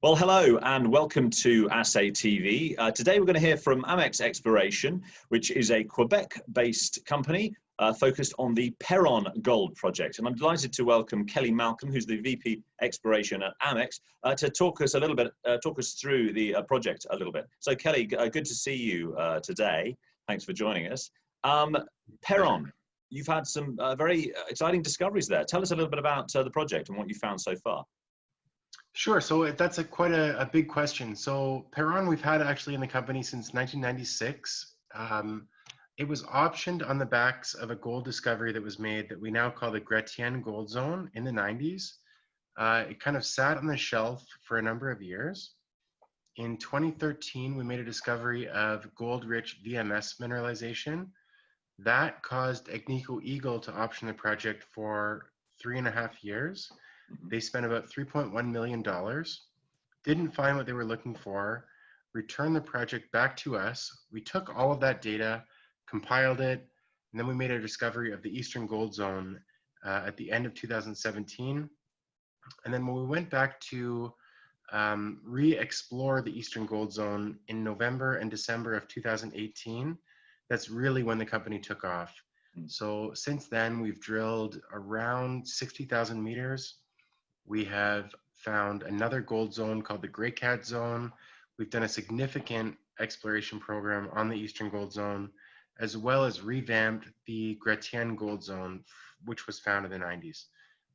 Well, hello and welcome to Assay TV. Today we're going to hear from Amex Exploration, which is a Quebec-based company focused on the Perron Gold Project. And I'm delighted to welcome Kelly Malcolm, who's the VP Exploration at Amex, to talk us through the project a little bit. So, Kelly, good to see you today. Thanks for joining us. Perron, you've had some very exciting discoveries there. Tell us a little bit about the project and what you found so far. Sure. So that's quite a big question. So Perron, we've had actually in the company since 1996. It was optioned on the backs of a gold discovery that was made that we now call the Gretien Gold Zone in the 90s. It kind of sat on the shelf for a number of years. In 2013, we made a discovery of gold-rich VMS mineralization. That caused Agnico Eagle to option the project for 3.5 years. They spent about $3.1 million, didn't find what they were looking for, returned the project back to us. We took all of that data, compiled it, and then we made a discovery of the Eastern Gold Zone at the end of 2017. And then when we went back to re-explore the Eastern Gold Zone in November and December of 2018, that's really when the company took off. So since then, we've drilled around 60,000 meters. We have found another gold zone called the Grey Cat Zone. We've done a significant exploration program on the Eastern Gold Zone, as well as revamped the Gretien Gold Zone, which was found in the 90s.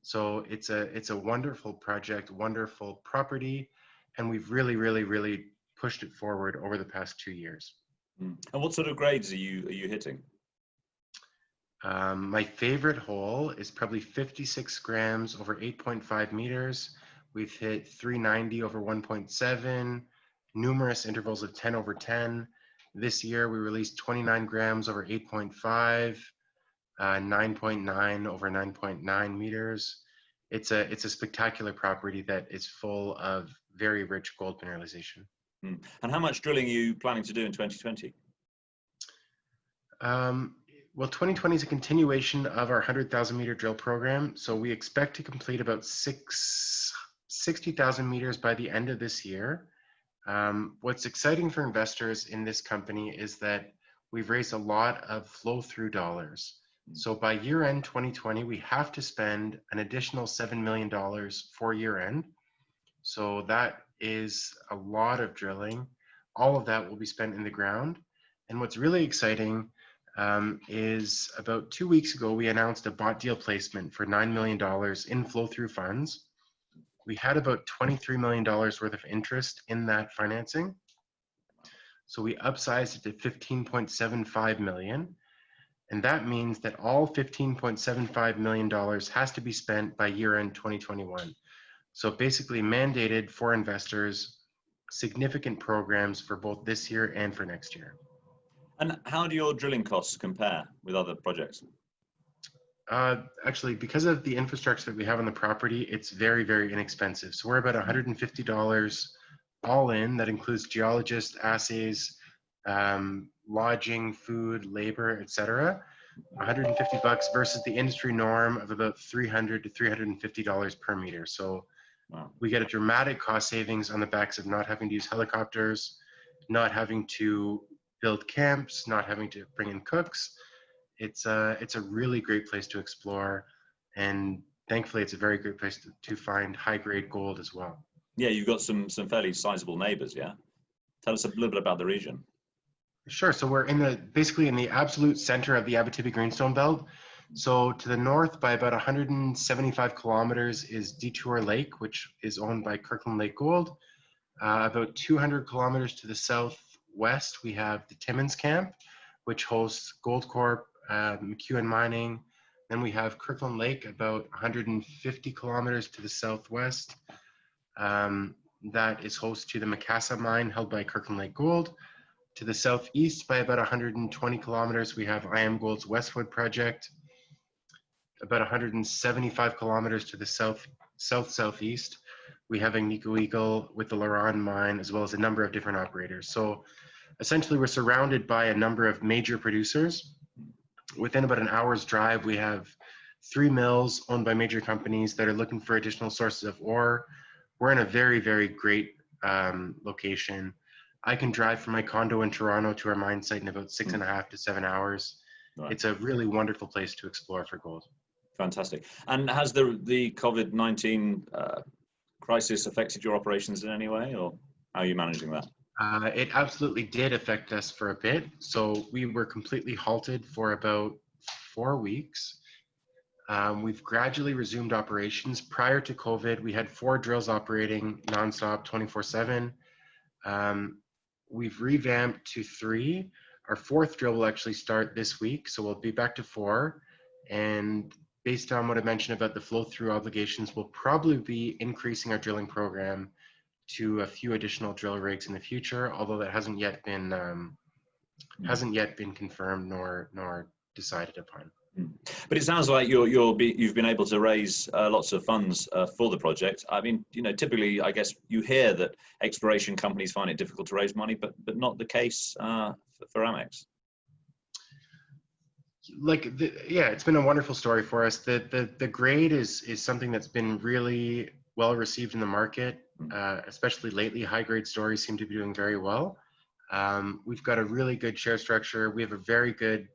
So it's a wonderful project, wonderful property, and we've really pushed it forward over the past 2 years. And what sort of grades are you hitting? My favorite hole is probably 56 grams over 8.5 meters. We've hit 390 over 1.7, numerous intervals of 10 over 10. This year we released 29 grams over 8.5, 9.9 over 9.9 meters. It's a spectacular property that is full of very rich gold mineralization. And how much drilling are you planning to do in 2020? Well, 2020 is a continuation of our 100,000 meter drill program. So we expect to complete about 60,000 meters by the end of this year. What's exciting for investors in this company is that we've raised a lot of flow through dollars. So by year end 2020, we have to spend an additional $7 million for year end. So that is a lot of drilling. All of that will be spent in the ground. And what's really exciting is about 2 weeks ago, we announced a bought deal placement for $9 million in flow-through funds. We had about $23 million worth of interest in that financing. So we upsized it to $15.75 million. And that means that all $15.75 million has to be spent by year-end 2021. So basically mandated for investors, significant programs for both this year and for next year. And how do your drilling costs compare with other projects? Actually, because of the infrastructure that we have on the property, it's very inexpensive. So we're about $150 all in. That includes geologists, assays, lodging, food, labor, etc. $150 versus the industry norm of about $300 to $350 per meter. So we get a dramatic cost savings on the backs of not having to use helicopters, not having to build camps, not having to bring in cooks. It's a really great place to explore, and thankfully it's a very great place to find high-grade gold as well. Yeah, you've got some fairly sizable neighbors, yeah? Tell us a little bit about the region. Sure, so we're basically in the absolute center of the Abitibi Greenstone Belt. So to the north by about 175 kilometers is Detour Lake, which is owned by Kirkland Lake Gold. About 200 kilometers to the southwest, we have the Timmins Camp, which hosts Goldcorp, McEwen Mining. Then we have Kirkland Lake, about 150 kilometers to the southwest. That is host to the Macassa Mine, held by Kirkland Lake Gold. To the southeast by about 120 kilometers, we have IAMGOLD's Westwood Project. About 175 kilometers to the southeast, we have Agnico Eagle with the LaRonde Mine, as well as a number of different operators. So essentially, we're surrounded by a number of major producers. Within about an hour's drive, we have 3 mills owned by major companies that are looking for additional sources of ore. We're in a very great location. I can drive from my condo in Toronto to our mine site in about 6.5 to 7 hours. Right. It's a really wonderful place to explore for gold. Fantastic. And has the COVID-19 crisis affected your operations in any way, or how are you managing that? It absolutely did affect us for a bit. So we were completely halted for about 4 weeks. We've gradually resumed operations. Prior to COVID, we had 4 drills operating nonstop 24/7. We've revamped to 3. Our 4th drill will actually start this week, so we'll be back to 4. And based on what I mentioned about the flow-through obligations, we'll probably be increasing our drilling program to a few additional drill rigs in the future, although that hasn't yet been confirmed nor decided upon. But it sounds like you've been able to raise lots of funds for the project. I mean, typically, I guess you hear that exploration companies find it difficult to raise money, but not the case for Amex. It's been a wonderful story for us. The grade is something that's been really well received in the market, especially lately. High grade stories seem to be doing very well. We've got a really good share structure. We have a very good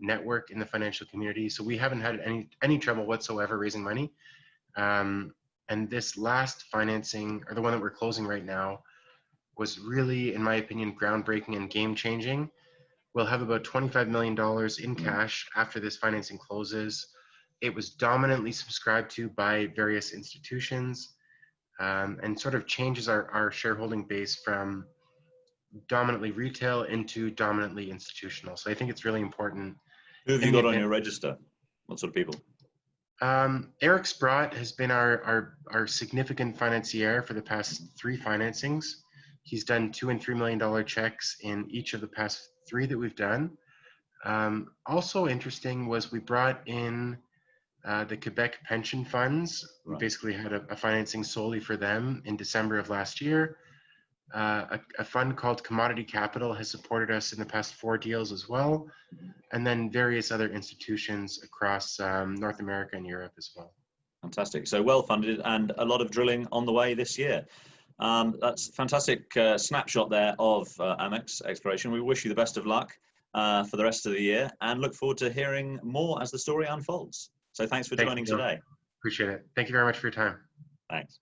network in the financial community, so we haven't had any trouble whatsoever raising money. And this last financing, or the one that we're closing right now, was really, in my opinion, groundbreaking and game changing. We'll have about $25 million in cash after this financing closes. It was dominantly subscribed to by various institutions, and sort of changes our shareholding base from dominantly retail into dominantly institutional. So I think it's really important. Who have you got on your register? What sort of people? Eric Sprott has been our significant financier for the past 3 financings. He's done $2 and $3 million checks in each of the past 3 that we've done. Also interesting was we brought in the Quebec pension funds. We basically had a financing solely for them in December of last year. A fund called Commodity Capital has supported us in the past 4 deals as well, and then various other institutions across North America and Europe as well. Fantastic. So well funded and a lot of drilling on the way this year. That's a fantastic snapshot there of Amex Exploration. We wish you the best of luck for the rest of the year and look forward to hearing more as the story unfolds. So thanks for joining today. Appreciate it. Thank you very much for your time. Thanks.